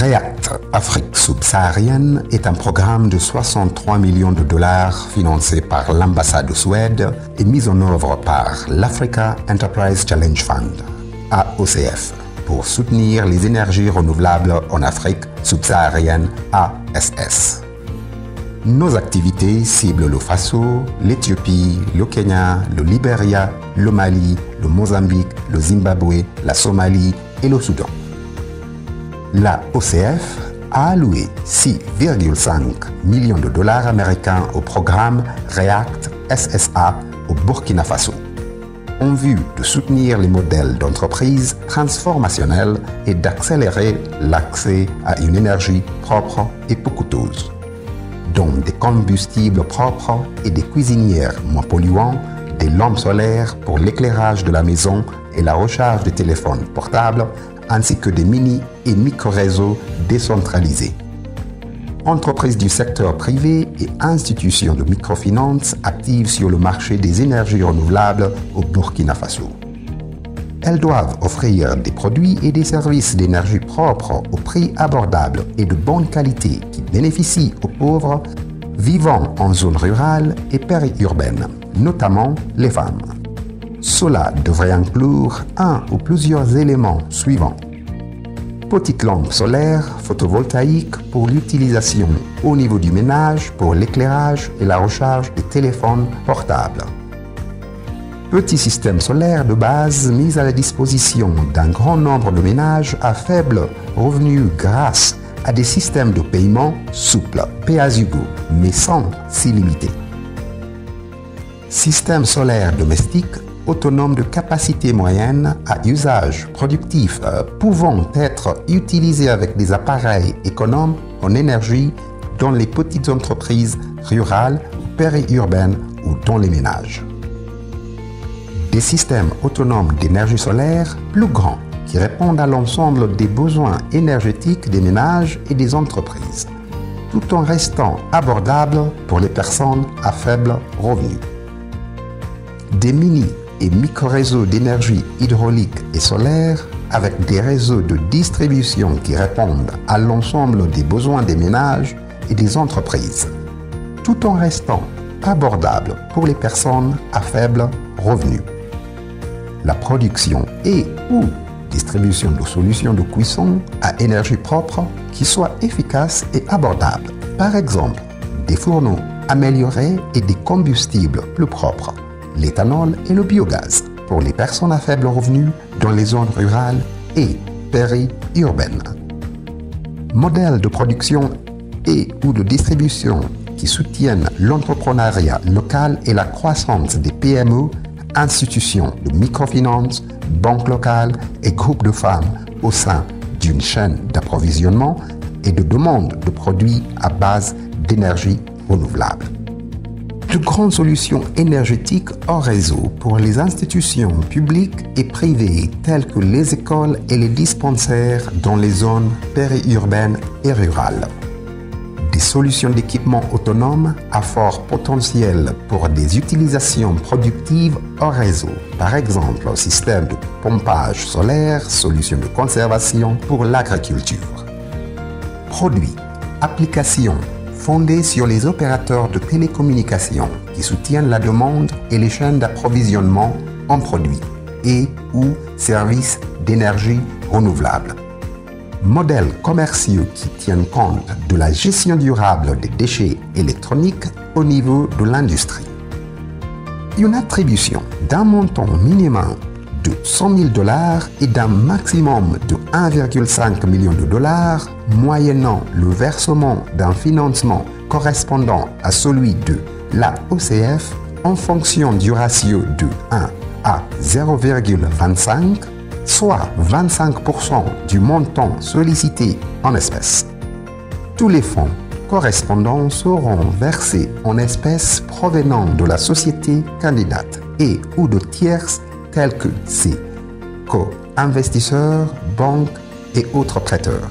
REACT Afrique subsaharienne est un programme de 63 millions de dollars financé par l'ambassade de Suède et mis en œuvre par l'Africa Enterprise Challenge Fund, AOCF, pour soutenir les énergies renouvelables en Afrique subsaharienne, ASS. Nos activités ciblent le Faso, l'Éthiopie, le Kenya, le Libéria, le Mali, le Mozambique, le Zimbabwe, la Somalie et le Soudan. La OCF a alloué 6,5 millions de dollars américains au programme REACT SSA au Burkina Faso, en vue de soutenir les modèles d'entreprise transformationnels et d'accélérer l'accès à une énergie propre et peu coûteuse, dont des combustibles propres et des cuisinières moins polluants, des lampes solaires pour l'éclairage de la maison et la recharge des téléphones portables, ainsi que des mini- et micro-réseaux décentralisés. Entreprises du secteur privé et institutions de microfinance actives sur le marché des énergies renouvelables au Burkina Faso. Elles doivent offrir des produits et des services d'énergie propres au prix abordable et de bonne qualité qui bénéficient aux pauvres vivant en zone rurale et périurbaine, notamment les femmes. Cela devrait inclure un ou plusieurs éléments suivants. Petite lampe solaire photovoltaïque pour l'utilisation au niveau du ménage pour l'éclairage et la recharge des téléphones portables. Petit système solaire de base mis à la disposition d'un grand nombre de ménages à faible revenu grâce à des systèmes de paiement souples, pay-as-you-go, mais sans s'illimiter. Système solaire domestique autonome de capacité moyenne à usage productif pouvant être utilisé avec des appareils économes en énergie dans les petites entreprises rurales ou périurbaines ou dans les ménages. Des systèmes autonomes d'énergie solaire plus grands qui répondent à l'ensemble des besoins énergétiques des ménages et des entreprises, tout en restant abordables pour les personnes à faible revenu. Des mini- et micro-réseaux d'énergie hydraulique et solaire avec des réseaux de distribution qui répondent à l'ensemble des besoins des ménages et des entreprises, tout en restant abordables pour les personnes à faible revenu. La production et ou distribution de solutions de cuisson à énergie propre qui soient efficaces et abordables. Par exemple, des fourneaux améliorés et des combustibles plus propres, l'éthanol et le biogaz pour les personnes à faible revenu dans les zones rurales et périurbaines. Modèles de production et ou de distribution qui soutiennent l'entrepreneuriat local et la croissance des PME, institutions de microfinance, banques locales et groupes de femmes au sein d'une chaîne d'approvisionnement et de demande de produits à base d'énergie renouvelable. De grandes solutions énergétiques hors réseau pour les institutions publiques et privées telles que les écoles et les dispensaires dans les zones périurbaines et rurales. Des solutions d'équipement autonome à fort potentiel pour des utilisations productives hors réseau, par exemple système de pompage solaire, solutions de conservation pour l'agriculture. Produits, applications fondées sur les opérateurs de télécommunications qui soutiennent la demande et les chaînes d'approvisionnement en produits et ou services d'énergie renouvelable. Modèles commerciaux qui tiennent compte de la gestion durable des déchets électroniques au niveau de l'industrie. Une attribution d'un montant minimum de 100 000 $ et d'un maximum de 1,5 million de dollars, moyennant le versement d'un financement correspondant à celui de la OCF en fonction du ratio de 1 à 0,25, soit 25% du montant sollicité en espèces. Tous les fonds correspondants seront versés en espèces provenant de la société candidate et ou de tierces tels que ses co-investisseurs, banques et autres prêteurs.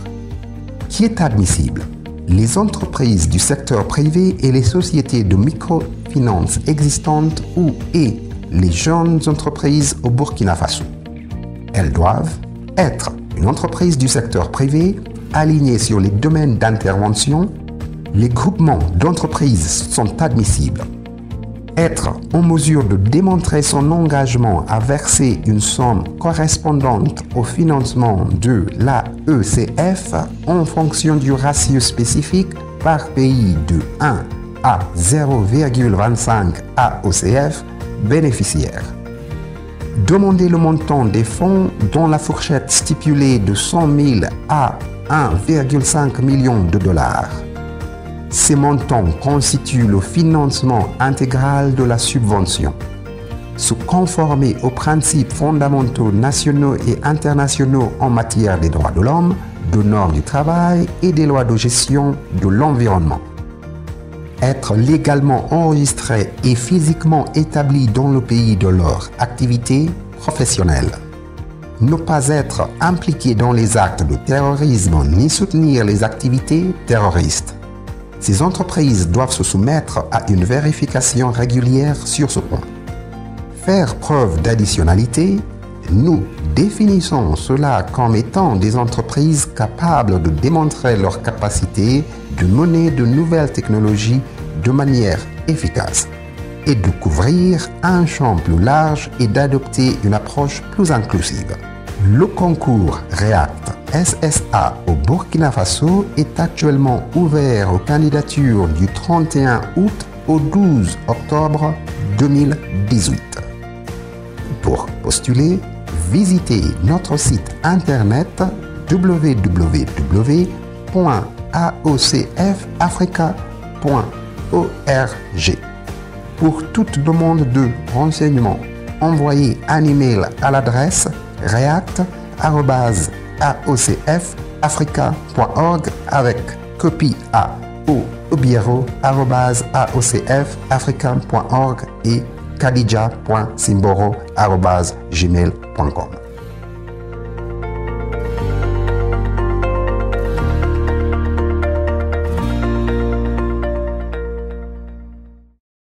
Qui est admissible? Les entreprises du secteur privé et les sociétés de microfinance existantes et les jeunes entreprises au Burkina Faso. Elles doivent être une entreprise du secteur privé alignés sur les domaines d'intervention, les groupements d'entreprises sont admissibles. Être en mesure de démontrer son engagement à verser une somme correspondante au financement de l'AECF en fonction du ratio spécifique par pays de 1 à 0,25 AOCF bénéficiaire. Demander le montant des fonds dans la fourchette stipulée de 100 000 à 1,5 million de dollars. Ces montants constituent le financement intégral de la subvention. Se conformer aux principes fondamentaux nationaux et internationaux en matière des droits de l'homme, de normes du travail et des lois de gestion de l'environnement. Être légalement enregistré et physiquement établi dans le pays de leur activité professionnelle. Ne pas être impliqué dans les actes de terrorisme ni soutenir les activités terroristes. Ces entreprises doivent se soumettre à une vérification régulière sur ce point. Faire preuve d'additionnalité, nous définissons cela comme étant des entreprises capables de démontrer leur capacité de mener de nouvelles technologies de manière efficace et de couvrir un champ plus large et d'adopter une approche plus inclusive. Le concours REACT SSA au Burkina Faso est actuellement ouvert aux candidatures du 31 août au 12 octobre 2018. Pour postuler, visitez notre site internet www.aocfafrica.org. Pour toute demande de renseignements, envoyez un email à l'adresse react@aocfafrica.org avec copie à obiero@aocfafrica.org et kadija.simboro@gmail.com.